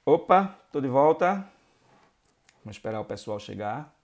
Opa, tô de volta. Vamos esperar o pessoal chegar.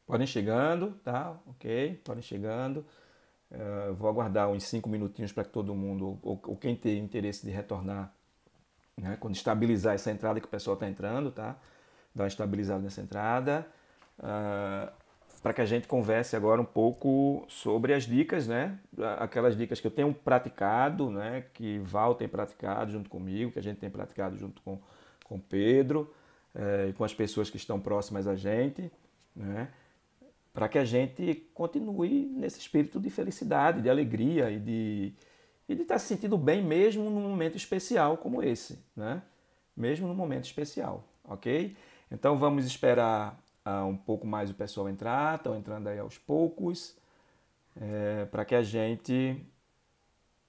Podem chegando, tá? Ok, podem chegando. Vou aguardar uns 5 minutinhos para que todo mundo, ou quem tem interesse de retornar, né? Quando estabilizar essa entrada que o pessoal está entrando, tá? Dar uma estabilizada nessa entrada. Para que a gente converse agora um pouco sobre as dicas, né? Aquelas dicas que eu tenho praticado, né? Que Val tem praticado junto comigo, que a gente tem praticado junto com o Pedro, e com as pessoas que estão próximas a gente, né? Para que a gente continue nesse espírito de felicidade, de alegria e de estar se sentindo bem mesmo num momento especial como esse, né? Mesmo num momento especial, ok? Então vamos esperar um pouco mais o pessoal entrar, estão entrando aí aos poucos, para que a gente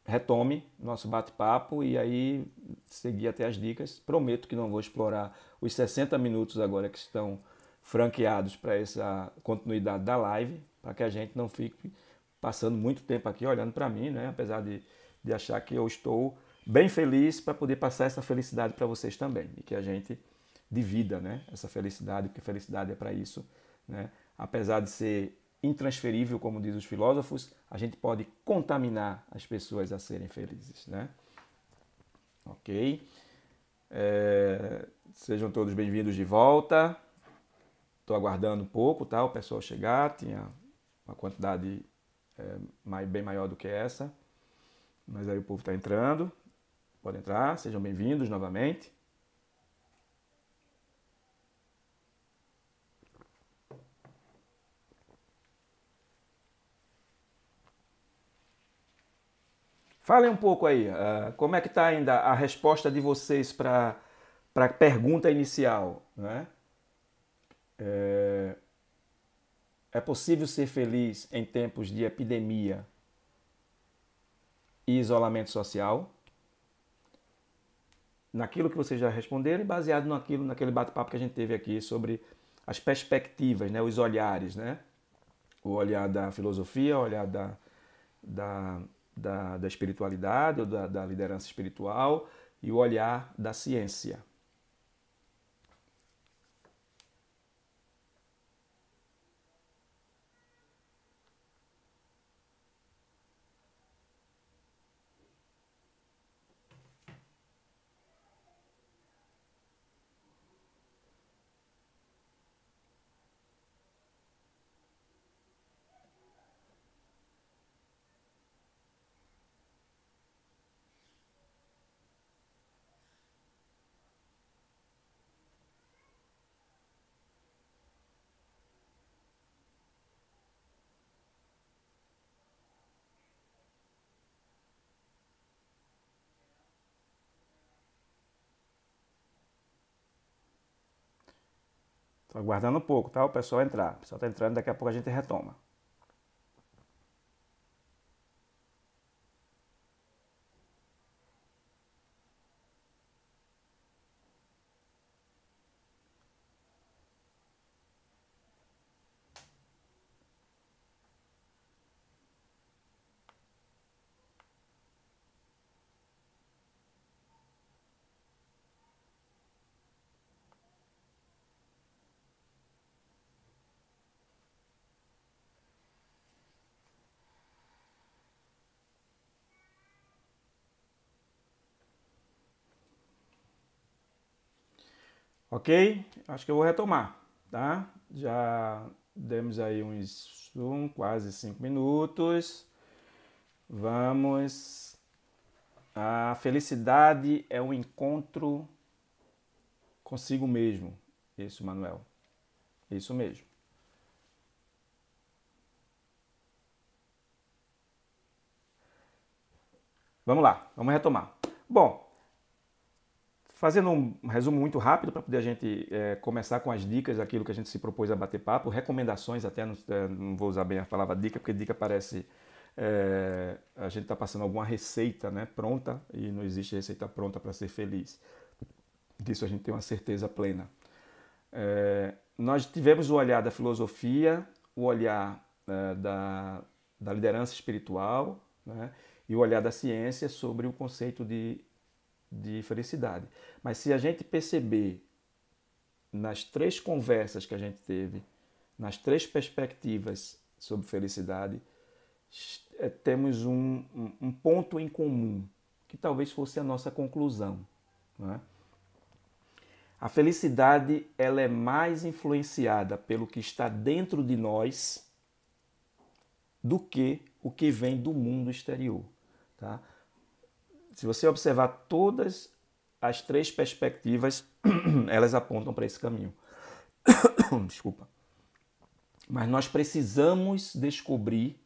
retome nosso bate-papo e aí seguir até as dicas. Prometo que não vou explorar os 60 minutos agora que estão franqueados para essa continuidade da live, para que a gente não fique passando muito tempo aqui olhando para mim, né? Apesar de achar que eu estou bem feliz para poder passar essa felicidade para vocês também e que a gente divida, né? Essa felicidade, porque felicidade é para isso, né? Apesar de ser intransferível, como diz os filósofos, a gente pode contaminar as pessoas a serem felizes, né? Ok? Sejam todos bem-vindos de volta. Estou aguardando um pouco, tá? O pessoal chegar. Tinha uma quantidade bem maior do que essa, mas aí o povo está entrando. Pode entrar. Sejam bem-vindos novamente. Falem um pouco aí, como é que está ainda a resposta de vocês para a pergunta inicial, né? É possível ser feliz em tempos de epidemia e isolamento social? Naquilo que vocês já responderam e baseado naquele bate-papo que a gente teve aqui sobre as perspectivas, né? Os olhares, né? O olhar da filosofia, o olhar da, da espiritualidade, ou da liderança espiritual e o olhar da ciência. Estou aguardando um pouco, tá? O pessoal entrar. O pessoal está entrando, daqui a pouco a gente retoma. Ok? Acho que eu vou retomar, tá? Já demos aí quase 5 minutos. Vamos. A felicidade é um encontro consigo mesmo. Isso, Manuel. Isso mesmo. Vamos lá, vamos retomar. Bom, Fazendo um resumo muito rápido para poder a gente começar com as dicas, aquilo que a gente se propôs a bater papo, recomendações até, não vou usar bem a palavra dica, porque dica parece a gente está passando alguma receita, né, pronta, e não existe receita pronta para ser feliz. Disso a gente tem uma certeza plena. Nós tivemos o olhar da filosofia, o olhar da liderança espiritual, né, e o olhar da ciência sobre o conceito de felicidade. Mas se a gente perceber nas 3 conversas que a gente teve, nas 3 perspectivas sobre felicidade, temos um ponto em comum, que talvez fosse a nossa conclusão. Não é? A felicidade ela é mais influenciada pelo que está dentro de nós do que o que vem do mundo exterior. Tá? Se você observar todas as 3 perspectivas, elas apontam para esse caminho. Desculpa. Mas nós precisamos descobrir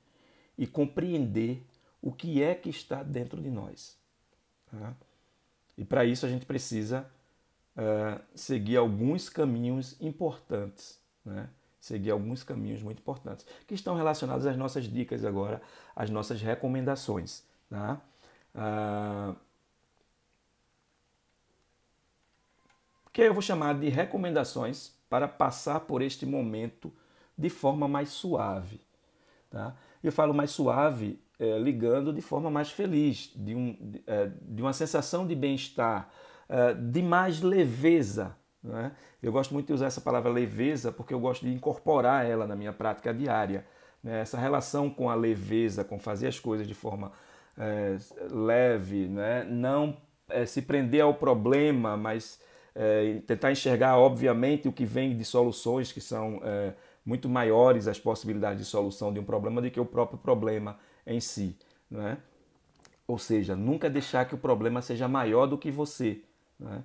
e compreender o que é que está dentro de nós. Tá? E para isso a gente precisa seguir alguns caminhos importantes, né? Seguir alguns caminhos muito importantes, que estão relacionados às nossas dicas agora, às nossas recomendações. Tá? Que eu vou chamar de recomendações para passar por este momento de forma mais suave. Tá? Eu falo mais suave ligando de forma mais feliz, de uma sensação de bem-estar, de mais leveza. Né? Eu gosto muito de usar essa palavra leveza porque eu gosto de incorporar ela na minha prática diária. Né? Essa relação com a leveza, com fazer as coisas de forma leve, né? Não se prender ao problema, mas tentar enxergar, obviamente, o que vem de soluções que são muito maiores, as possibilidades de solução de um problema do que o próprio problema em si. Né? Ou seja, nunca deixar que o problema seja maior do que você. Né?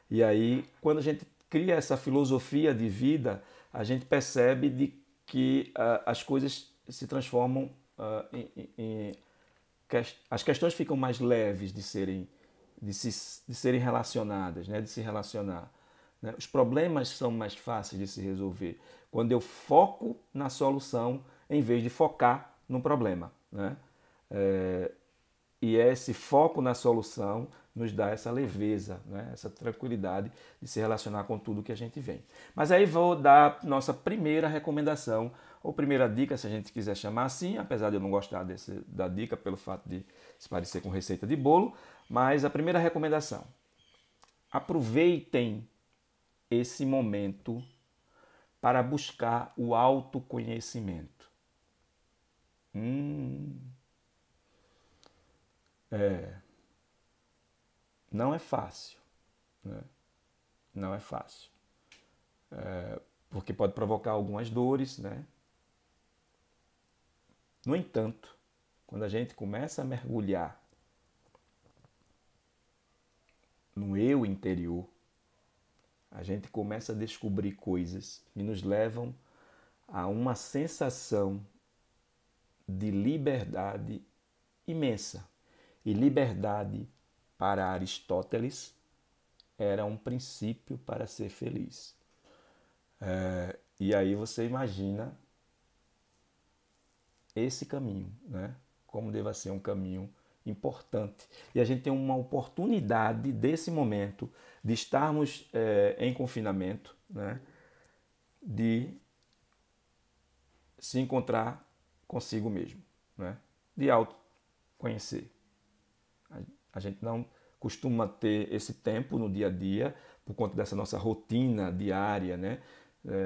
E aí, quando a gente cria essa filosofia de vida, a gente percebe que as coisas se transformam as questões ficam mais leves de serem relacionadas, né? De se relacionar. Né? Os problemas são mais fáceis de se resolver quando eu foco na solução em vez de focar no problema. Né? E esse foco na solução nos dá essa leveza, né? Essa tranquilidade de se relacionar com tudo que a gente vem. Mas aí vou dar nossa primeira recomendação, ou primeira dica, se a gente quiser chamar assim, apesar de eu não gostar da dica pelo fato de se parecer com receita de bolo, mas a primeira recomendação: aproveitem esse momento para buscar o autoconhecimento. Não é fácil, né? Não é fácil, porque pode provocar algumas dores, né? No entanto, quando a gente começa a mergulhar no eu interior, a gente começa a descobrir coisas que nos levam a uma sensação de liberdade imensa. E liberdade, para Aristóteles, era um princípio para ser feliz. E aí você imagina esse caminho, né? Como deva ser um caminho importante. E a gente tem uma oportunidade desse momento de estarmos em confinamento, né? De se encontrar consigo mesmo, né? De autoconhecer. A gente não costuma ter esse tempo no dia a dia por conta dessa nossa rotina diária, né?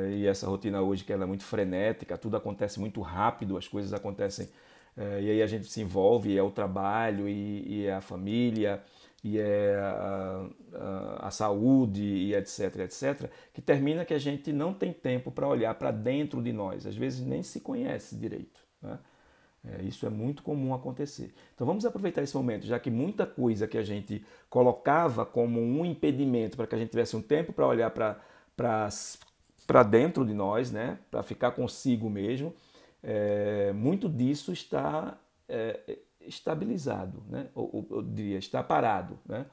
E essa rotina hoje que ela é muito frenética, tudo acontece muito rápido, as coisas acontecem e aí a gente se envolve, e é o trabalho, e é a família, e é a saúde, e etc, etc, que termina que a gente não tem tempo para olhar para dentro de nós, às vezes nem se conhece direito. Né? Isso é muito comum acontecer. Então vamos aproveitar esse momento, já que muita coisa que a gente colocava como um impedimento para que a gente tivesse um tempo para olhar para dentro de nós, né? Para ficar consigo mesmo, muito disso está estabilizado, né? Ou diria, está parado. Né?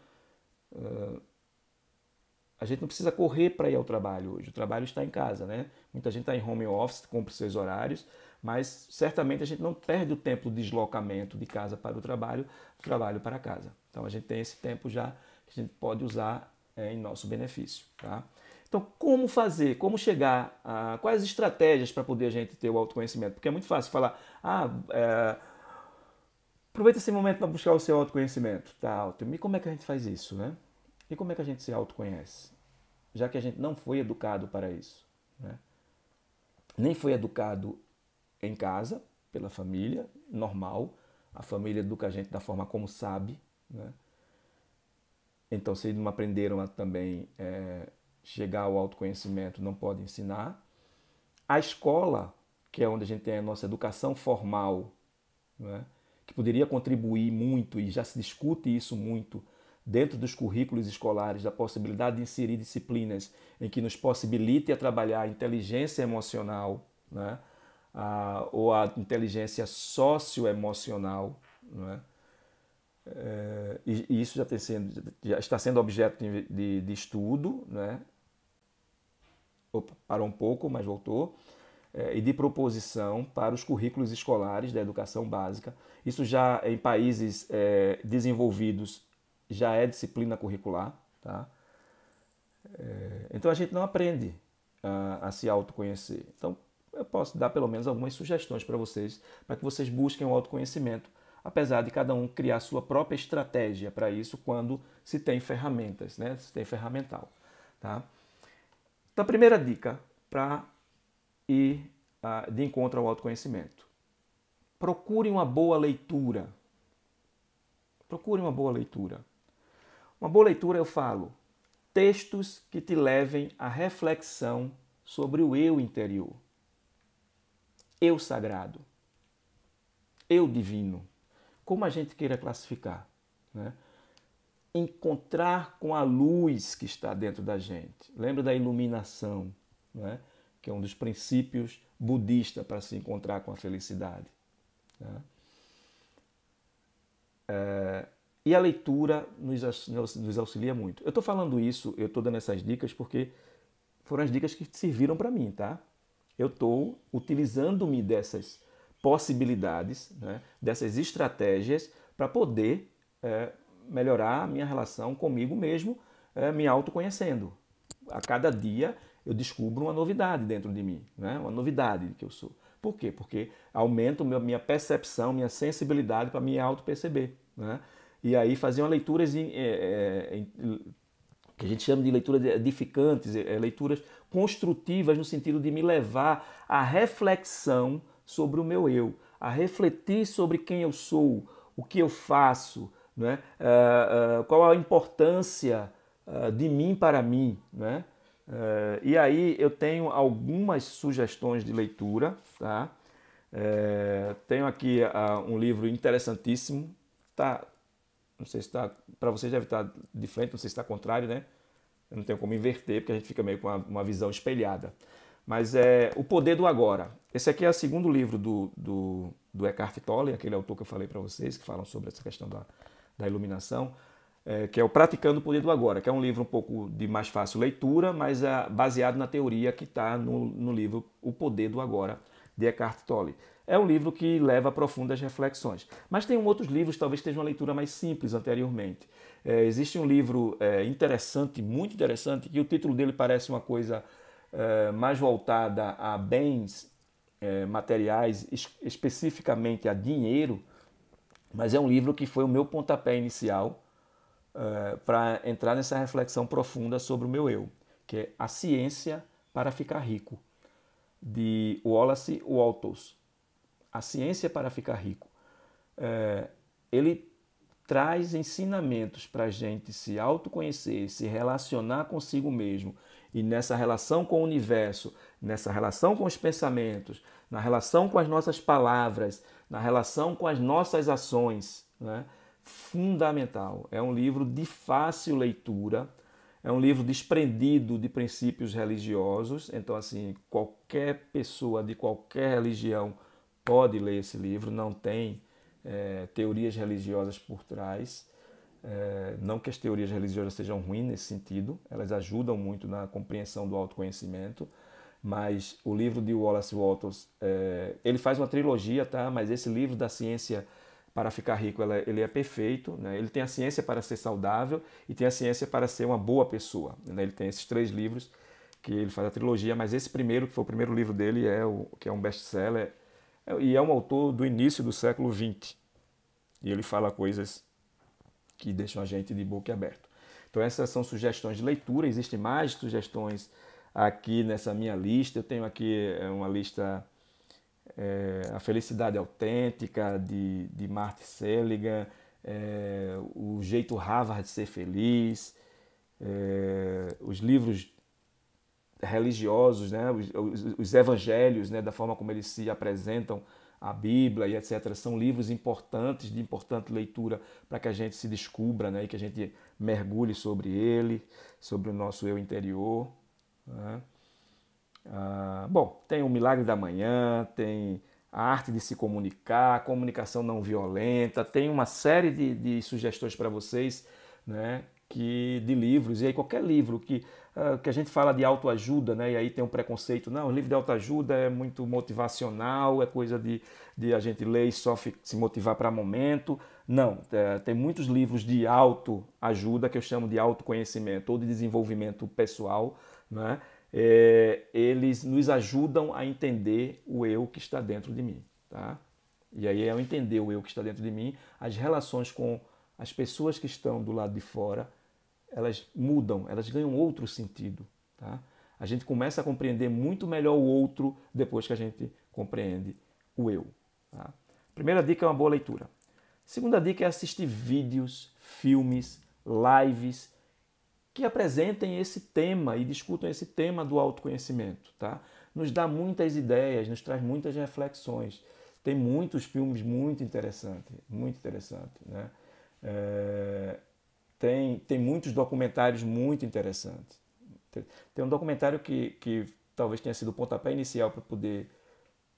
a gente não precisa correr para ir ao trabalho hoje. O trabalho está em casa, né? Muita gente está em home office, cumpre seus horários, mas certamente a gente não perde o tempo do deslocamento de casa para o trabalho, do trabalho para casa. Então a gente tem esse tempo já que a gente pode usar em nosso benefício, tá? Então, como fazer? Como chegar? Quais estratégias para poder a gente ter o autoconhecimento? Porque é muito fácil falar, aproveita esse momento para buscar o seu autoconhecimento. Tá, e como é que a gente faz isso, né? E como é que a gente se autoconhece? Já que a gente não foi educado para isso, né? Nem foi educado em casa, pela família, normal. A família educa a gente da forma como sabe, né? Então, se não aprenderam a também chegar ao autoconhecimento, não pode ensinar. A escola, que é onde a gente tem a nossa educação formal, né? Que poderia contribuir muito, e já se discute isso muito, dentro dos currículos escolares, da possibilidade de inserir disciplinas em que nos possibilite a trabalhar a inteligência emocional, né? Ou a inteligência socioemocional, né? E isso já está sendo objeto de estudo, né? Opa, parou um pouco, mas voltou. E de proposição para os currículos escolares da educação básica. Isso já em países desenvolvidos já é disciplina curricular, tá? Então a gente não aprende a se autoconhecer. Então eu posso dar pelo menos algumas sugestões para vocês, para que vocês busquem o autoconhecimento, apesar de cada um criar sua própria estratégia para isso quando se tem ferramentas, né? Se tem ferramental, tá? Então a primeira dica para ir de encontro ao autoconhecimento: procure uma boa leitura. Procure uma boa leitura. Uma boa leitura, eu falo, textos que te levem à reflexão sobre o eu interior. Eu sagrado. Eu divino. Como a gente queira classificar, né? Encontrar com a luz que está dentro da gente. Lembra da iluminação, né? Que é um dos princípios budistas para se encontrar com a felicidade, né? E a leitura nos auxilia muito. Eu estou falando isso, eu estou dando essas dicas porque foram as dicas que serviram para mim, tá? Eu estou utilizando-me dessas possibilidades, né, dessas estratégias para poder melhorar a minha relação comigo mesmo, me autoconhecendo. A cada dia eu descubro uma novidade dentro de mim, né? Uma novidade que eu sou. Por quê? Porque aumenta minha percepção, minha sensibilidade para me auto-perceber, né? E aí fazer uma leituras que a gente chama de leituras edificantes, leituras construtivas no sentido de me levar à reflexão sobre o meu eu, a refletir sobre quem eu sou, o que eu faço, né? Qual a importância de mim para mim, né? E aí eu tenho algumas sugestões de leitura, tá? Tenho aqui um livro interessantíssimo, tá? Não sei se está, para vocês deve estar de frente, não sei se está contrário, né? Eu não tenho como inverter, porque a gente fica meio com uma visão espelhada. Mas é O Poder do Agora. Esse aqui é o segundo livro do Eckhart Tolle, aquele autor que eu falei para vocês, que falam sobre essa questão da iluminação, que é o Praticando o Poder do Agora, que é um livro um pouco de mais fácil leitura, mas baseado na teoria que está no livro O Poder do Agora, de Eckhart Tolle. É um livro que leva a profundas reflexões. Mas tem outros livros, talvez esteja uma leitura mais simples anteriormente. Existe um livro interessante, muito interessante, que o título dele parece uma coisa mais voltada a bens materiais, especificamente a dinheiro, mas é um livro que foi o meu pontapé inicial para entrar nessa reflexão profunda sobre o meu eu, que é A Ciência para Ficar Rico, de Wallace Wattles. A Ciência para Ficar Rico. Ele traz ensinamentos para a gente se autoconhecer, se relacionar consigo mesmo, e nessa relação com o universo, nessa relação com os pensamentos, na relação com as nossas palavras, na relação com as nossas ações, né? Fundamental. É um livro de fácil leitura, é um livro desprendido de princípios religiosos, então assim, qualquer pessoa de qualquer religião pode ler esse livro, não tem teorias religiosas por trás. Não que as teorias religiosas sejam ruins nesse sentido, elas ajudam muito na compreensão do autoconhecimento, mas o livro de Wallace Wattles, ele faz uma trilogia, tá? Mas esse livro da ciência para ficar rico, ele é perfeito, né? Ele tem a ciência para ser saudável e tem a ciência para ser uma boa pessoa, né? Ele tem esses 3 livros que ele faz a trilogia, mas esse primeiro, que foi o primeiro livro dele, que é um best-seller, e é um autor do início do século XX. E ele fala coisas que deixam a gente de boca aberta. Então essas são sugestões de leitura, existem mais sugestões aqui nessa minha lista. Eu tenho aqui uma lista, A Felicidade Autêntica, de Martin Seligman, O Jeito Harvard de Ser Feliz, os livros religiosos, né, os evangelhos, né, da forma como eles se apresentam, a Bíblia e etc. São livros importantes, de importante leitura para que a gente se descubra, né, e que a gente mergulhe sobre ele, sobre o nosso eu interior. Né? Bom, tem o Milagre da Manhã, tem a Arte de se Comunicar, a Comunicação Não Violenta, tem uma série de sugestões para vocês, né, de livros, e aí qualquer livro que a gente fala de autoajuda, né, e aí tem um preconceito, não, o livro de autoajuda é muito motivacional, é coisa de a gente ler e só se motivar para momento. Não, tem muitos livros de autoajuda, que eu chamo de autoconhecimento ou de desenvolvimento pessoal, né? Eles nos ajudam a entender o eu que está dentro de mim, tá? E aí, ao entender o eu que está dentro de mim, as relações com as pessoas que estão do lado de fora, elas mudam, elas ganham outro sentido, tá? A gente começa a compreender muito melhor o outro depois que a gente compreende o eu, tá? Primeira dica é uma boa leitura. Segunda dica é assistir vídeos, filmes, lives que apresentem esse tema e discutam esse tema do autoconhecimento, tá? Nos dá muitas ideias, nos traz muitas reflexões. Tem muitos filmes muito interessantes, né? Tem muitos documentários muito interessantes. Tem um documentário que talvez tenha sido o pontapé inicial para poder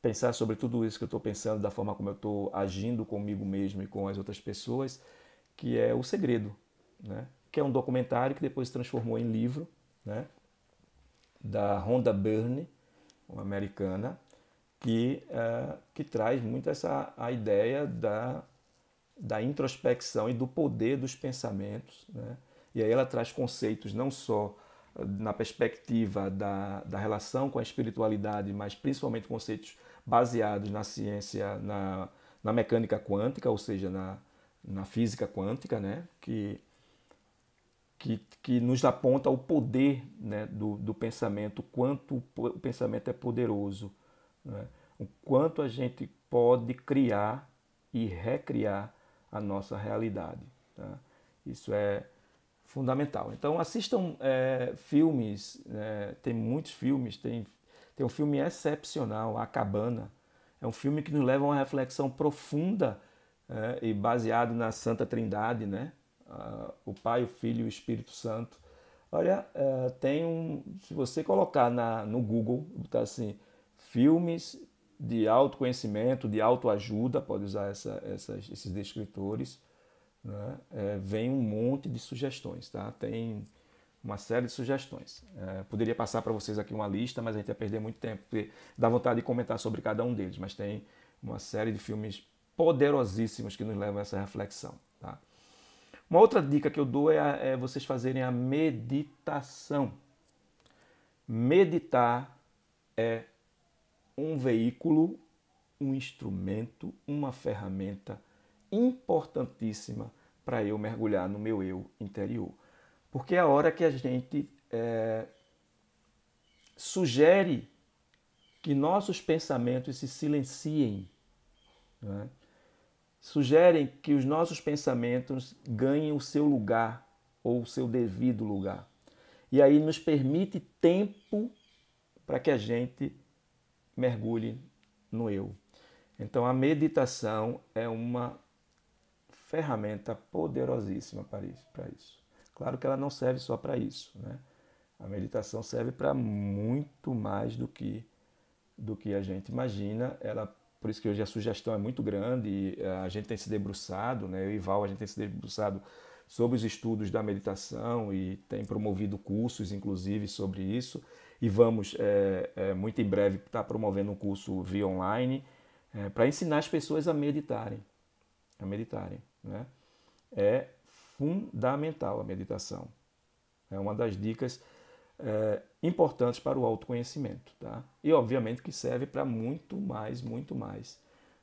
pensar sobre tudo isso que eu estou pensando, da forma como eu estou agindo comigo mesmo e com as outras pessoas, que é O Segredo, né? Que é um documentário que depois se transformou em livro, né? Da Rhonda Byrne, uma americana, que traz muito a ideia da introspecção e do poder dos pensamentos, né? E aí ela traz conceitos não só na perspectiva da relação com a espiritualidade, mas principalmente conceitos baseados na ciência, na mecânica quântica, ou seja, na física quântica, né? Que nos aponta o poder, né, do pensamento, o quanto o pensamento é poderoso, né? O quanto a gente pode criar e recriar a nossa realidade, tá? Isso é fundamental. Então assistam filmes, tem muitos filmes, tem um filme excepcional, A Cabana. É um filme que nos leva a uma reflexão profunda e baseado na Santa Trindade, né? O Pai, o Filho e o Espírito Santo. Olha, se você colocar no Google, botar assim, filmes de autoconhecimento, de autoajuda, pode usar esses descritores, né? Vem um monte de sugestões, tá? Tem uma série de sugestões. Poderia passar para vocês aqui uma lista, mas a gente ia perder muito tempo, porque dá vontade de comentar sobre cada um deles, mas tem uma série de filmes poderosíssimos que nos levam a essa reflexão, tá? Uma outra dica que eu dou é vocês fazerem a meditação. Meditar é um veículo, um instrumento, uma ferramenta importantíssima para eu mergulhar no meu eu interior. Porque é a hora que a gente sugere que nossos pensamentos se silenciem, né? Sugerem que os nossos pensamentos ganhem o seu lugar ou o seu devido lugar. E aí nos permite tempo para que a gente mergulhe no eu. Então a meditação é uma ferramenta poderosíssima para isso. Claro que ela não serve só para isso, né? A meditação serve para muito mais do que a gente imagina. Por isso que hoje a sugestão é muito grande, e a gente tem se debruçado, né? Eu e Val, a gente tem se debruçado sobre os estudos da meditação e tem promovido cursos, inclusive, sobre isso. E vamos, muito em breve, estar promovendo um curso via online para ensinar as pessoas a meditarem. Né? É fundamental a meditação. É uma das dicas importantes para o autoconhecimento. Tá? E, obviamente, que serve para muito mais,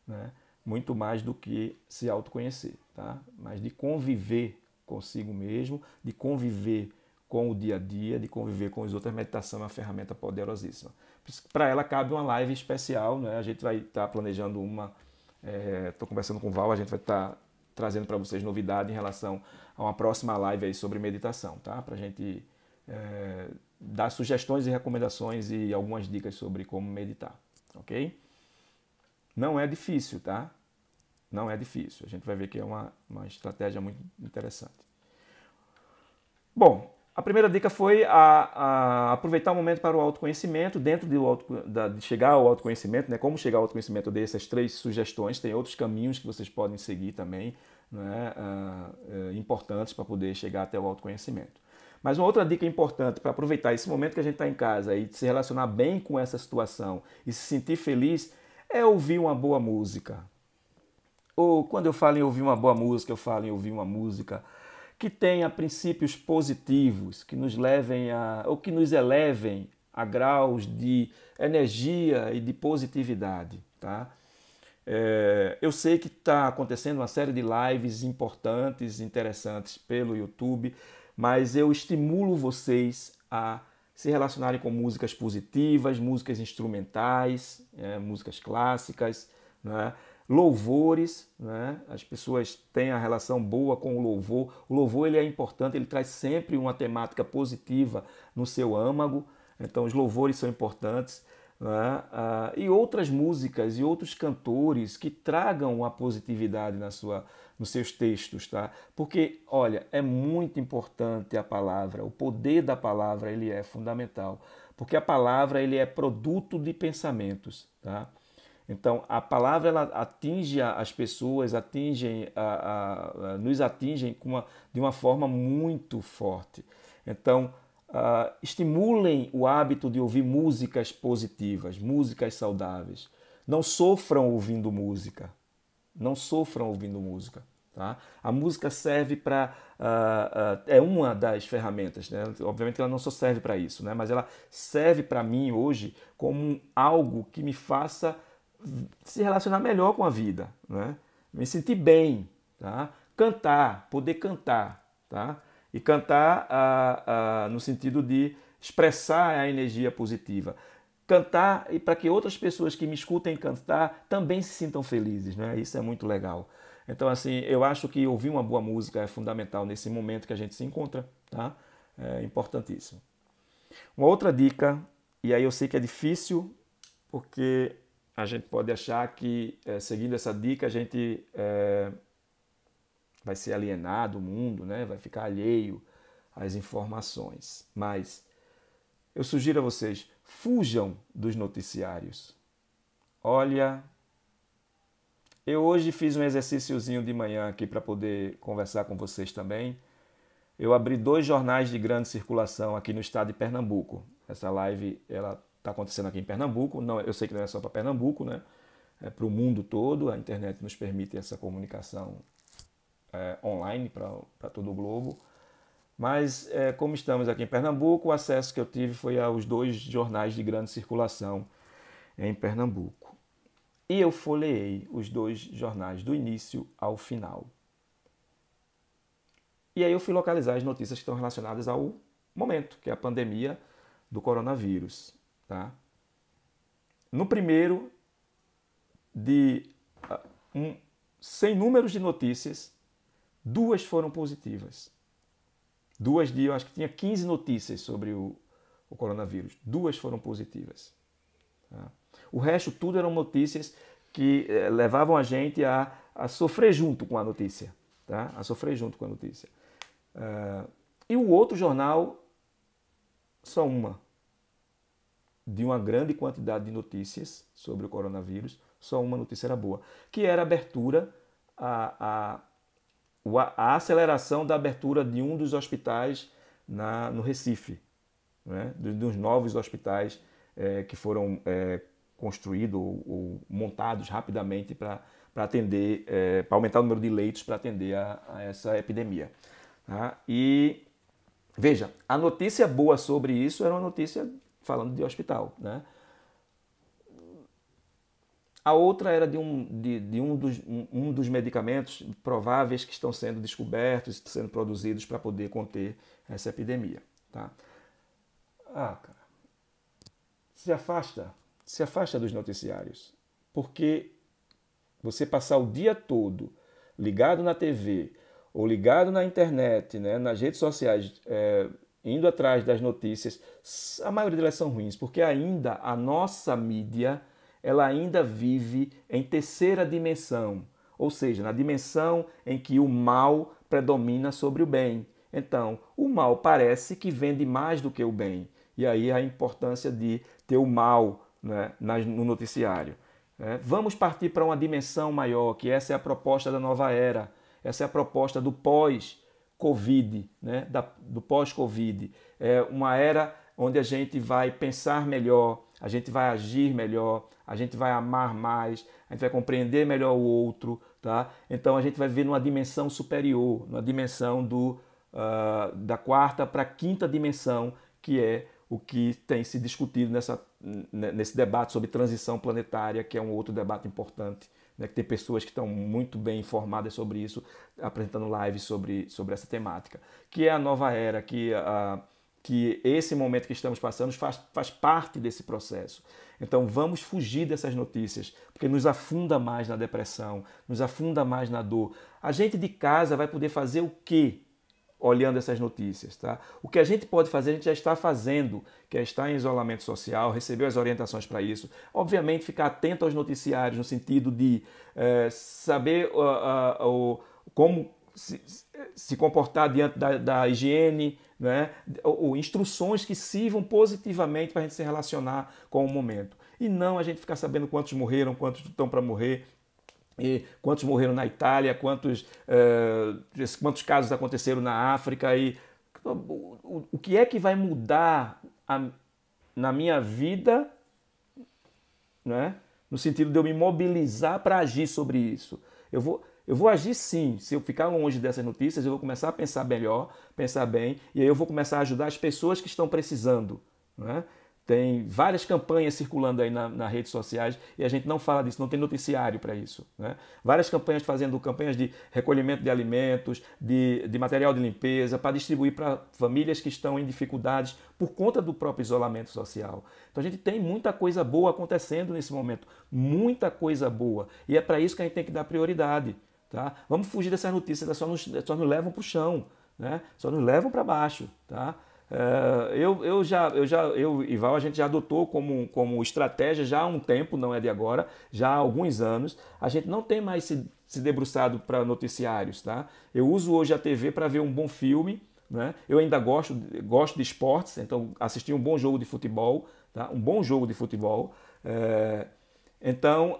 né? Muito mais do que se autoconhecer, tá? Mas de conviver consigo mesmo, de conviver com o dia a dia, de conviver com os outros. A meditação é uma ferramenta poderosíssima. Para ela cabe uma live especial, né? A gente vai estar planejando uma. Estou conversando com o Val, a gente vai estar trazendo para vocês novidade em relação a uma próxima live aí sobre meditação, tá? Para a gente dar sugestões e recomendações e algumas dicas sobre como meditar, ok? Não é difícil, tá? Não é difícil. A gente vai ver que é uma estratégia muito interessante. Bom, a primeira dica foi a aproveitar o momento para o autoconhecimento. Dentro de chegar ao autoconhecimento, né? Como chegar ao autoconhecimento, eu dei essas 3 sugestões. Tem outros caminhos que vocês podem seguir também, né? Importantes para poder chegar até o autoconhecimento. Mas uma outra dica importante para aproveitar esse momento que a gente está em casa e se relacionar bem com essa situação e se sentir feliz é ouvir uma boa música. Ou quando eu falo em ouvir uma boa música, eu falo em ouvir uma música que tenha princípios positivos, que nos levem ou que nos elevem a graus de energia e de positividade, tá? Eu sei que está acontecendo uma série de lives importantes, interessantes pelo YouTube, mas eu estimulo vocês a se relacionarem com músicas positivas, músicas instrumentais, músicas clássicas, né? Louvores, né? As pessoas têm a relação boa com o louvor. O louvor ele é importante, ele traz sempre uma temática positiva no seu âmago, então os louvores são importantes. Né? E outras músicas e outros cantores que tragam a positividade nos seus textos, tá? Porque, olha, é muito importante a palavra, o poder da palavra ele é fundamental, porque a palavra ele é produto de pensamentos, tá? Então, a palavra ela atinge as pessoas, nos atingem de uma forma muito forte. Então, estimulem o hábito de ouvir músicas positivas, músicas saudáveis. Não sofram ouvindo música. Não sofram ouvindo música. Tá? A música serve para... é uma das ferramentas. Né? Obviamente ela não só serve para isso, né? Mas ela serve para mim hoje como algo que me faça se relacionar melhor com a vida. Né? Me sentir bem. Tá? Cantar, poder cantar. Tá? E cantar no sentido de expressar a energia positiva. Cantar e para que outras pessoas que me escutem cantar também se sintam felizes, né? Isso é muito legal. Então, assim, eu acho que ouvir uma boa música é fundamental nesse momento que a gente se encontra, tá? É importantíssimo. Uma outra dica, e aí eu sei que é difícil, porque a gente pode achar que seguindo essa dica a gente vai ser alienado do mundo, né? Vai ficar alheio às informações. Mas eu sugiro a vocês, fujam dos noticiários. Olha, eu hoje fiz um exercíciozinho de manhã aqui para poder conversar com vocês também. Eu abri 2 jornais de grande circulação aqui no estado de Pernambuco. Essa live ela está acontecendo aqui em Pernambuco. Não, eu sei que não é só para Pernambuco, né? É para o mundo todo. A internet nos permite essa comunicação online para todo o globo. Mas, como estamos aqui em Pernambuco, o acesso que eu tive foi aos 2 jornais de grande circulação em Pernambuco. E eu folheei os 2 jornais do início ao final. E aí eu fui localizar as notícias que estão relacionadas ao momento, que é a pandemia do coronavírus. Tá? No primeiro, sem números de notícias, 2 foram positivas. 2 eu acho que tinha 15 notícias sobre o coronavírus. 2 foram positivas. Tá? O resto tudo eram notícias que levavam a gente a sofrer junto com a notícia. Tá? A sofrer junto com a notícia. E o outro jornal, só uma. De uma grande quantidade de notícias sobre o coronavírus, só uma notícia era boa. Que era a abertura a aceleração da abertura de um dos hospitais no Recife, né? Dos novos hospitais que foram construídos ou montados rapidamente para atender, para aumentar o número de leitos para atender a essa epidemia. Tá? E veja, a notícia boa sobre isso era uma notícia falando de hospital, né? A outra era de um dos medicamentos prováveis que estão sendo descobertos, sendo produzidos para poder conter essa epidemia. Tá? Cara, se afasta dos noticiários, porque você passar o dia todo ligado na TV ou ligado na internet, né, nas redes sociais, indo atrás das notícias, a maioria delas são ruins, porque ainda a nossa mídia ela ainda vive em terceira dimensão, ou seja, na dimensão em que o mal predomina sobre o bem. Então, o mal parece que vende mais do que o bem. E aí a importância de ter o mal, né, no noticiário. Vamos partir para uma dimensão maior, que essa é a proposta da nova era, essa é a proposta do pós-Covid, né, do pós-Covid. É uma era onde a gente vai pensar melhor, a gente vai agir melhor, a gente vai amar mais, a gente vai compreender melhor o outro, tá? Então a gente vai ver numa dimensão superior, numa dimensão da quarta para a quinta dimensão, que é o que tem se discutido nesse debate sobre transição planetária, que é um outro debate importante, né, que tem pessoas que estão muito bem informadas sobre isso, apresentando lives sobre essa temática, que é a nova era, que esse momento que estamos passando faz parte desse processo. Então vamos fugir dessas notícias, porque nos afunda mais na depressão, nos afunda mais na dor. A gente de casa vai poder fazer o quê olhando essas notícias? Tá? O que a gente pode fazer, a gente já está fazendo, que é estar em isolamento social, receber as orientações para isso. Obviamente ficar atento aos noticiários, no sentido de saber como se comportar diante da higiene, né? Ou instruções que sirvam positivamente para a gente se relacionar com o momento. E não a gente ficar sabendo quantos morreram, quantos estão para morrer, e quantos morreram na Itália, quantos casos aconteceram na África. E o que é que vai mudar na minha vida, né? No sentido de eu me mobilizar para agir sobre isso. Eu vou agir sim. Se eu ficar longe dessas notícias, eu vou começar a pensar melhor, pensar bem, e aí eu vou começar a ajudar as pessoas que estão precisando. Né? Tem várias campanhas circulando aí nas redes sociais e a gente não fala disso, não tem noticiário para isso. Né? Várias campanhas fazendo campanhas de recolhimento de alimentos, de material de limpeza, para distribuir para famílias que estão em dificuldades por conta do próprio isolamento social. Então a gente tem muita coisa boa acontecendo nesse momento, muita coisa boa. E é para isso que a gente tem que dar prioridade. Tá? Vamos fugir dessas notícias, elas só nos levam para o chão, né? Só nos levam para baixo. Tá? Eu e Val, a gente já adotou como estratégia já há um tempo, não é de agora, já há alguns anos. A gente não tem mais se debruçado para noticiários. Tá? Eu uso hoje a TV para ver um bom filme. Né? Eu ainda gosto de esportes, então assistir um bom jogo de futebol, tá? Um bom jogo de futebol. Então,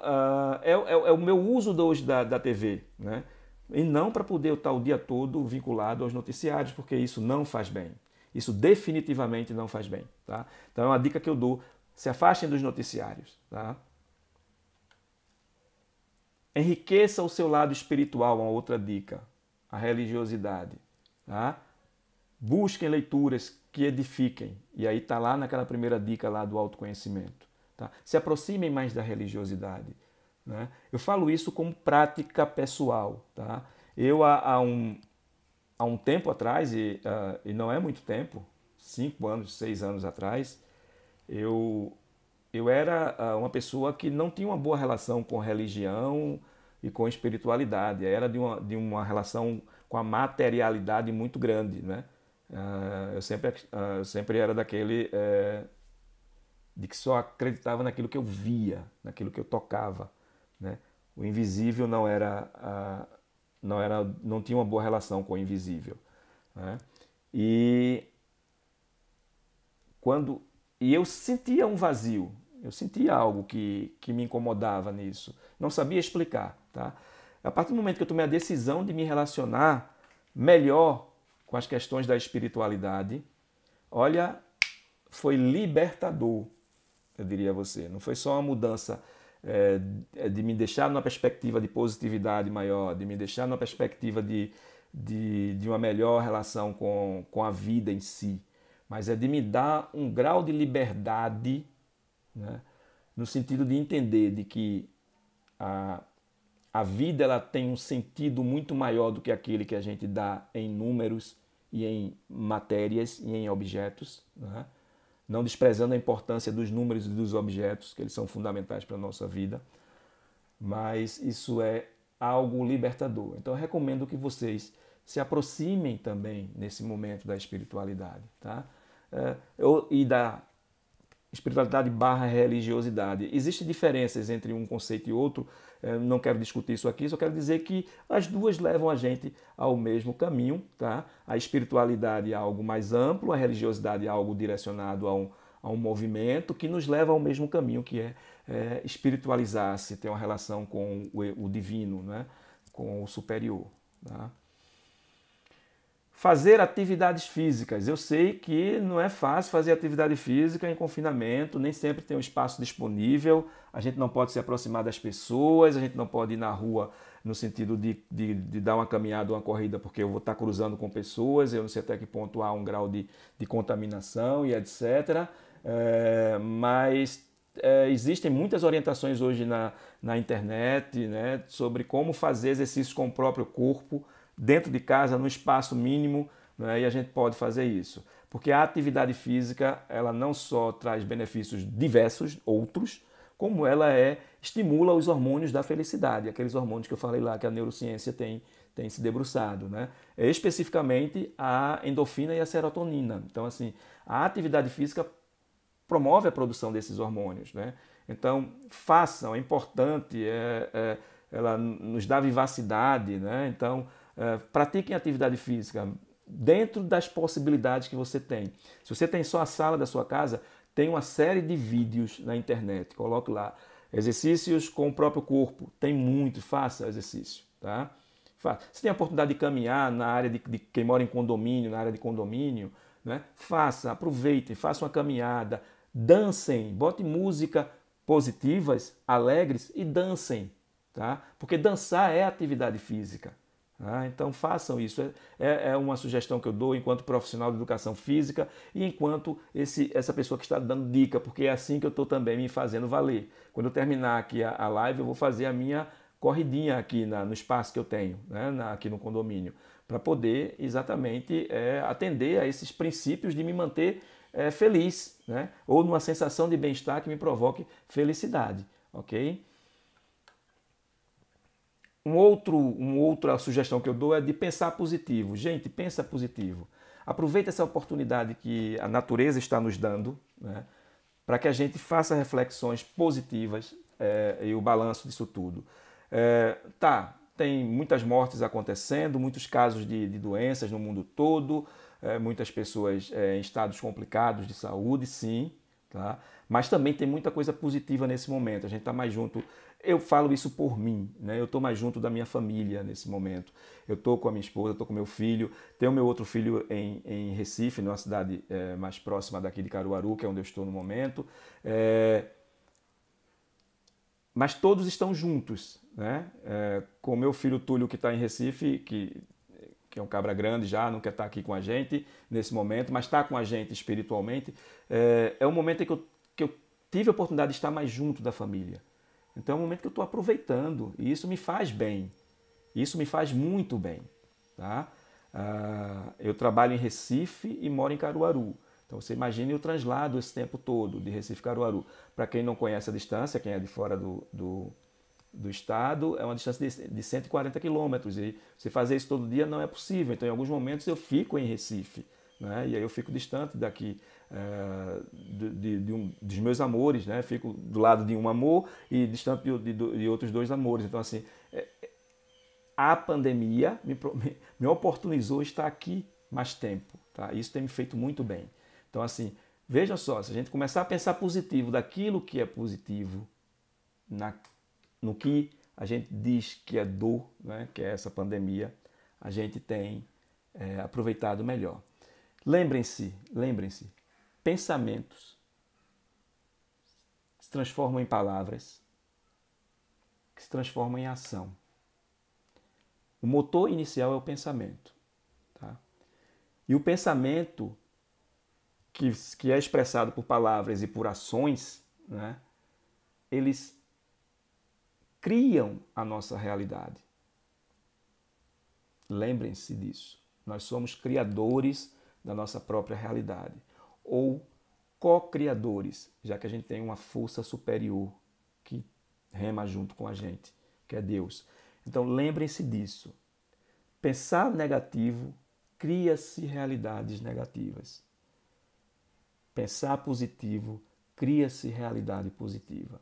é o meu uso hoje da TV, né? E não para poder estar o dia todo vinculado aos noticiários, porque isso não faz bem. Isso definitivamente não faz bem. Tá? Então é uma dica que eu dou, se afastem dos noticiários. Tá? Enriqueça o seu lado espiritual, uma outra dica, a religiosidade. Tá? Busquem leituras que edifiquem, e aí está lá naquela primeira dica lá do autoconhecimento. Tá? Se aproximem mais da religiosidade. Né? Eu falo isso como prática pessoal. Tá? Eu, há um tempo atrás, e não é muito tempo, 5 anos, 6 anos atrás, eu era uma pessoa que não tinha uma boa relação com religião e com espiritualidade. Era de uma relação com a materialidade muito grande. Né? Eu sempre era daquele de que só acreditava naquilo que eu via, naquilo que eu tocava. Né? O invisível não tinha uma boa relação com o invisível. Né? E eu sentia um vazio, eu sentia algo que me incomodava nisso. Não sabia explicar. Tá? A partir do momento que eu tomei a decisão de me relacionar melhor com as questões da espiritualidade, olha, foi libertador, eu diria a você. Não foi só uma mudança de me deixar numa perspectiva de positividade maior, de me deixar numa perspectiva de uma melhor relação com a vida em si, mas é de me dar um grau de liberdade, né, no sentido de entender de que a vida ela tem um sentido muito maior do que aquele que a gente dá em números e em matérias e em objetos, né? Não desprezando a importância dos números e dos objetos, que eles são fundamentais para a nossa vida, mas isso é algo libertador. Então eu recomendo que vocês se aproximem também nesse momento da espiritualidade, tá? E da espiritualidade barra religiosidade. Existem diferenças entre um conceito e outro, não quero discutir isso aqui, só quero dizer que as duas levam a gente ao mesmo caminho, tá? A espiritualidade é algo mais amplo, a religiosidade é algo direcionado a um movimento que nos leva ao mesmo caminho, que é espiritualizar-se, ter uma relação com o divino, né? Com o superior, tá? Fazer atividades físicas. Eu sei que não é fácil fazer atividade física em confinamento, nem sempre tem um espaço disponível, a gente não pode se aproximar das pessoas, a gente não pode ir na rua no sentido de dar uma caminhada, uma corrida, porque eu vou estar cruzando com pessoas, eu não sei até que ponto há um grau de contaminação e etc. Mas existem muitas orientações hoje na internet, né, sobre como fazer exercícios com o próprio corpo, dentro de casa, no espaço mínimo, né, e a gente pode fazer isso. Porque a atividade física, ela não só traz benefícios diversos, outros, como ela estimula os hormônios da felicidade, aqueles hormônios que eu falei lá, que a neurociência tem se debruçado, né? Especificamente a endorfina e a serotonina. Então, assim, a atividade física promove a produção desses hormônios, né? Então, façam, é importante, ela nos dá vivacidade, né? Então, pratiquem atividade física dentro das possibilidades que você tem. Se você tem só a sala da sua casa, tem uma série de vídeos na internet. Coloque lá. Exercícios com o próprio corpo. Tem muito. Faça exercício. Tá? Se tem a oportunidade de caminhar na área de quem mora em condomínio, na área de condomínio, né? Faça, aproveitem, façam uma caminhada, dancem, bote música positivas, alegres e dancem. Tá? Porque dançar é atividade física. Então façam isso, é uma sugestão que eu dou enquanto profissional de educação física e enquanto essa pessoa que está dando dica, porque é assim que eu estou também me fazendo valer. Quando eu terminar aqui a live, eu vou fazer a minha corridinha aqui no espaço que eu tenho, né, aqui no condomínio, para poder exatamente atender a esses princípios de me manter feliz, né, ou numa sensação de bem-estar que me provoque felicidade, ok? Uma outra sugestão que eu dou é de pensar positivo. Gente, pensa positivo. Aproveita essa oportunidade que a natureza está nos dando, né, para que a gente faça reflexões positivas e o balanço disso tudo. Tem muitas mortes acontecendo, muitos casos de doenças no mundo todo, muitas pessoas em estados complicados de saúde, sim, tá? Mas também tem muita coisa positiva nesse momento. A gente está mais junto. Eu falo isso por mim, né? Eu estou mais junto da minha família nesse momento. Eu estou com a minha esposa, estou com meu filho. Tenho meu outro filho em Recife, numa cidade mais próxima daqui de Caruaru, que é onde eu estou no momento. Mas todos estão juntos, né? Com o meu filho Túlio, que está em Recife, que é um cabra grande já, não quer estar aqui com a gente nesse momento, mas está com a gente espiritualmente. É um momento em que eu tive a oportunidade de estar mais junto da família. Então é um momento que eu estou aproveitando e isso me faz bem. Isso me faz muito bem. Tá? Eu trabalho em Recife e moro em Caruaru. Então você imagine o translado esse tempo todo de Recife a Caruaru. Para quem não conhece a distância, quem é de fora do estado, é uma distância de 140 quilômetros. E você fazer isso todo dia não é possível. Então em alguns momentos eu fico em Recife. Né? E aí eu fico distante daqui dos meus amores, né? Fico do lado de um amor e distante de outros dois amores. Então assim, a pandemia me oportunizou estar aqui mais tempo. Tá? Isso tem me feito muito bem. Então assim, veja só, se a gente começar a pensar positivo daquilo que é positivo, no que a gente diz que é dor, né, que é essa pandemia, a gente tem aproveitado melhor. Lembrem-se, pensamentos que se transformam em palavras, que se transformam em ação. O motor inicial é o pensamento. Tá? E o pensamento que é expressado por palavras e por ações, né, eles criam a nossa realidade. Lembrem-se disso. Nós somos criadores da nossa própria realidade. Ou co-criadores, já que a gente tem uma força superior que rema junto com a gente, que é Deus. Então lembrem-se disso. Pensar negativo cria-se realidades negativas. Pensar positivo cria-se realidade positiva.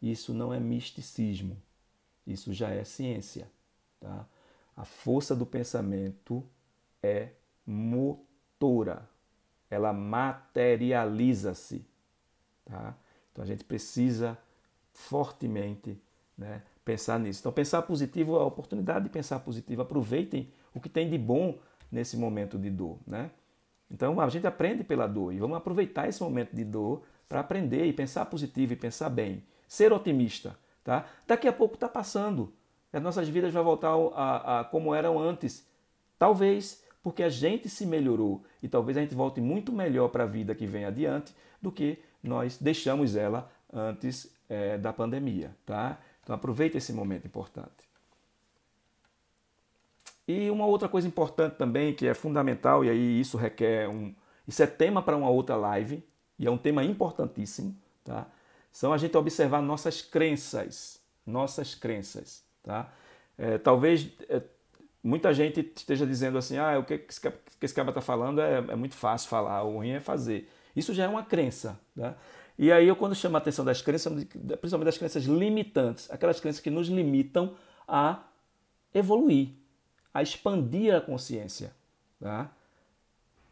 Isso não é misticismo, isso já é ciência. Tá? A força do pensamento é motora, ela materializa-se. Tá? Então a gente precisa fortemente, né, pensar nisso. Então pensar positivo é a oportunidade de pensar positivo. Aproveitem o que tem de bom nesse momento de dor. Né? Então a gente aprende pela dor e vamos aproveitar esse momento de dor para aprender e pensar positivo e pensar bem. Ser otimista. Tá? Daqui a pouco está passando. As nossas vidas vão voltar a como eram antes. Talvez porque a gente se melhorou e talvez a gente volte muito melhor para a vida que vem adiante do que nós deixamos ela antes da pandemia. Tá? Então aproveita esse momento importante. E uma outra coisa importante também, que é fundamental, e aí isso requer isso é tema para uma outra live, e é um tema importantíssimo, tá? São a gente observar nossas crenças. Nossas crenças, tá? Talvez muita gente esteja dizendo assim, o que esse cara está falando é muito fácil falar, o ruim é fazer. Isso já é uma crença, tá? E aí quando chamo a atenção das crenças, principalmente das crenças limitantes, aquelas crenças que nos limitam a evoluir, a expandir a consciência. Tá?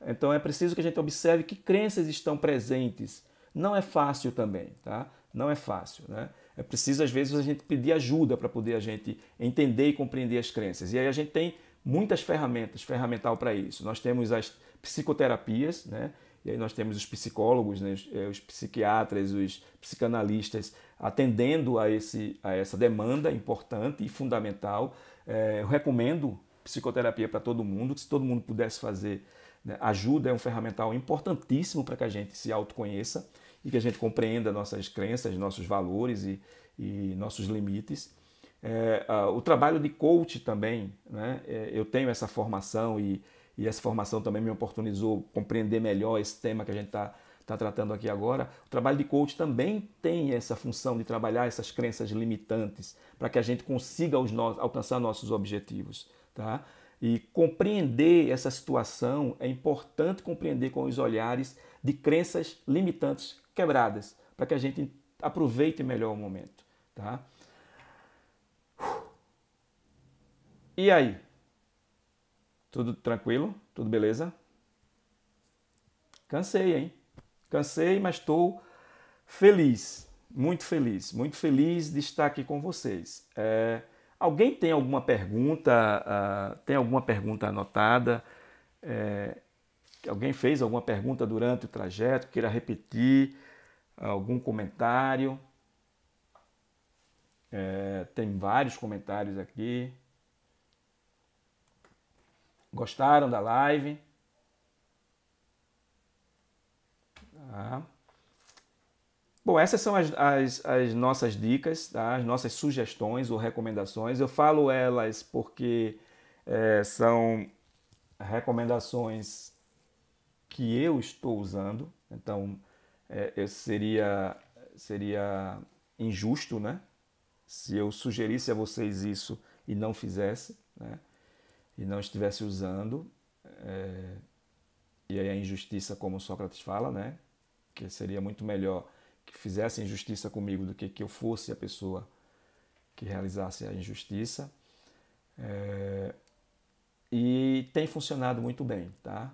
Então é preciso que a gente observe que crenças estão presentes. Não é fácil também, tá? Não é fácil, né? É preciso às vezes a gente pedir ajuda para poder a gente entender e compreender as crenças. E aí a gente tem muitas ferramental para isso. Nós temos as psicoterapias, né? E aí nós temos os psicólogos, né? Os psiquiatras, os psicanalistas atendendo a essa demanda importante e fundamental. Eu recomendo psicoterapia para todo mundo, que se todo mundo pudesse fazer, né? Ajuda é um ferramental importantíssimo para que a gente se autoconheça e que a gente compreenda nossas crenças, nossos valores e nossos limites. O trabalho de coach também, né? Eu tenho essa formação e essa formação também me oportunizou compreender melhor esse tema que a gente está tratando aqui agora. O trabalho de coach também tem essa função de trabalhar essas crenças limitantes para que a gente consiga alcançar nossos objetivos. Tá? E compreender essa situação é importante compreender com os olhares de crenças limitantes quebradas, para que a gente aproveite melhor o momento. Tá? E aí? Tudo tranquilo? Tudo beleza? Cansei, hein? Cansei, mas estou feliz, muito feliz de estar aqui com vocês. Alguém tem alguma pergunta? Tem alguma pergunta anotada? Alguém fez alguma pergunta durante o trajeto? Queira repetir? Algum comentário? Tem vários comentários aqui. Gostaram da live? Tá. Bom, essas são as nossas dicas, tá? As nossas sugestões ou recomendações. Eu falo elas porque são recomendações que eu estou usando. Então, seria injusto, né? Se eu sugerisse a vocês isso e não fizesse, né? E não estivesse usando. E aí a injustiça, como Sócrates fala, né? Que seria muito melhor que fizesse injustiça comigo do que eu fosse a pessoa que realizasse a injustiça. E tem funcionado muito bem, tá?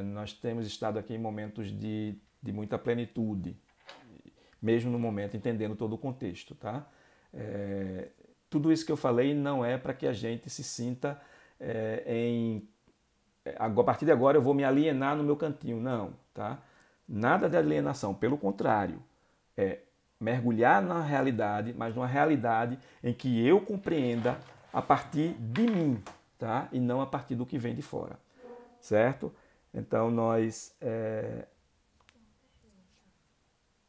Nós temos estado aqui em momentos de muita plenitude, mesmo no momento entendendo todo o contexto, tá? tudo isso que eu falei não é para que a gente se sinta a partir de agora eu vou me alienar no meu cantinho. Não, tá? Nada de alienação, pelo contrário. É mergulhar na realidade, mas numa realidade em que eu compreenda a partir de mim, tá? E não a partir do que vem de fora, certo? Então nós...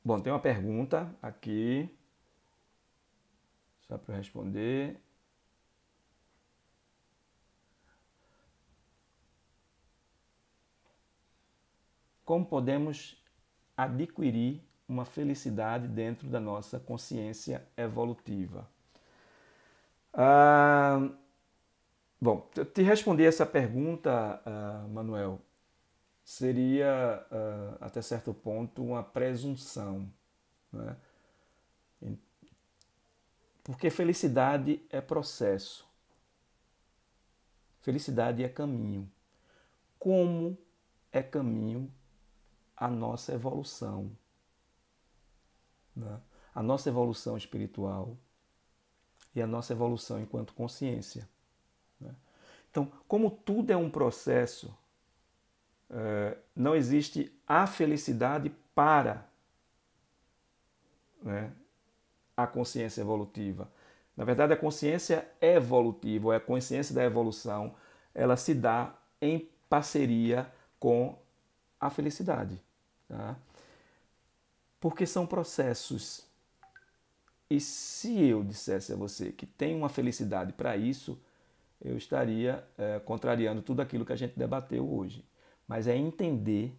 Bom, tem uma pergunta aqui, só para eu responder. Como podemos adquirir uma felicidade dentro da nossa consciência evolutiva? Bom, te responder essa pergunta, Manuel, seria, até certo ponto, uma presunção, né? Porque felicidade é processo. Felicidade é caminho. Como é caminho a nossa evolução, né? A nossa evolução espiritual e a nossa evolução enquanto consciência, né? Então, como tudo é um processo, não existe a felicidade para, né, a consciência evolutiva. Na verdade, a consciência evolutiva, ou a consciência da evolução, ela se dá em parceria com a felicidade, tá? Porque são processos. E se eu dissesse a você que tem uma felicidade para isso, eu estaria contrariando tudo aquilo que a gente debateu hoje. Mas é entender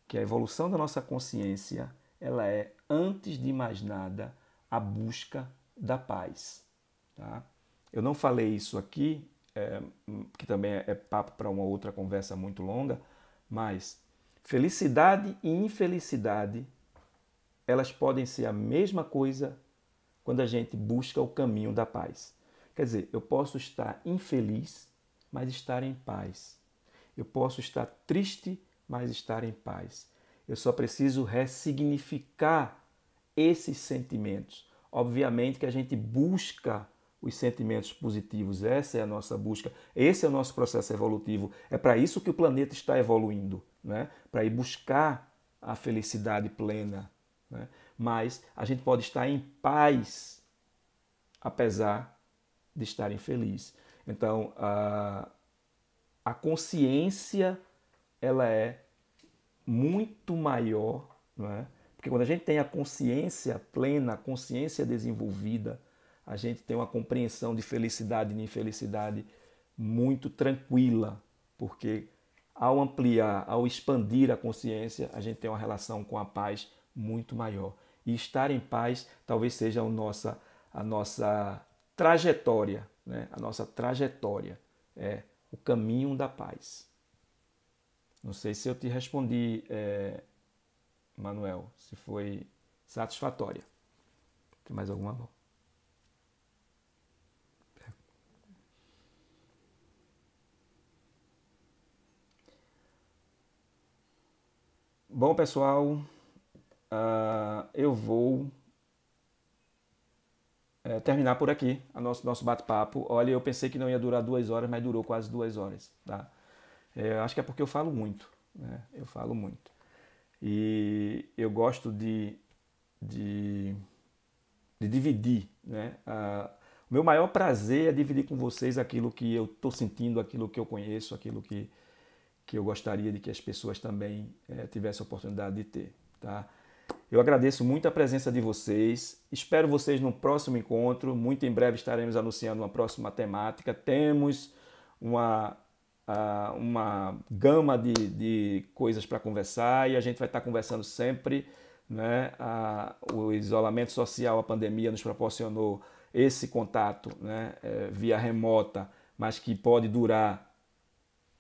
que a evolução da nossa consciência, ela é, antes de mais nada, a busca da paz, tá? Eu não falei isso aqui, que também é papo para uma outra conversa muito longa, mas felicidade e infelicidade, elas podem ser a mesma coisa quando a gente busca o caminho da paz. Quer dizer, eu posso estar infeliz, mas estar em paz. Eu posso estar triste, mas estar em paz. Eu só preciso ressignificar esses sentimentos. Obviamente que a gente busca os sentimentos positivos, essa é a nossa busca, esse é o nosso processo evolutivo. É para isso que o planeta está evoluindo, né? Para ir buscar a felicidade plena, né? Mas a gente pode estar em paz, apesar de estar infeliz. Então, a consciência, ela é muito maior, não é? Porque quando a gente tem a consciência plena, a consciência desenvolvida, a gente tem uma compreensão de felicidade e infelicidade muito tranquila, porque ao ampliar, ao expandir a consciência, a gente tem uma relação com a paz muito maior. E estar em paz talvez seja a nossa trajetória, né? A nossa trajetória é o caminho da paz. Não sei se eu te respondi, Manuel, se foi satisfatória. Tem mais alguma mão? Bom, pessoal, eu vou terminar por aqui o nosso bate-papo. Olha, eu pensei que não ia durar 2 horas, mas durou quase 2 horas, tá? Acho que é porque eu falo muito, né? Eu falo muito. E eu gosto de dividir, né? O meu maior prazer é dividir com vocês aquilo que eu estou sentindo, aquilo que eu conheço, aquilo que eu gostaria de que as pessoas também tivessem a oportunidade de ter, tá? Eu agradeço muito a presença de vocês, espero vocês no próximo encontro, muito em breve estaremos anunciando uma próxima temática, temos uma gama de coisas para conversar e a gente vai estar conversando sempre, né? O isolamento social, a pandemia nos proporcionou esse contato, né? Via remota, mas que pode durar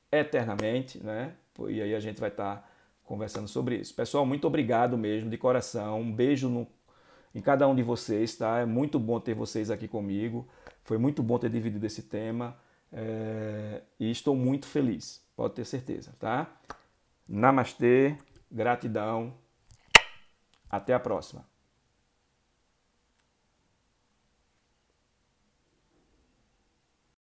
eternamente, né? E aí a gente vai estar conversando sobre isso. Pessoal, muito obrigado mesmo, de coração. Um beijo em cada um de vocês, tá? É muito bom ter vocês aqui comigo. Foi muito bom ter dividido esse tema. E estou muito feliz, pode ter certeza, tá? Namastê, gratidão. Até a próxima.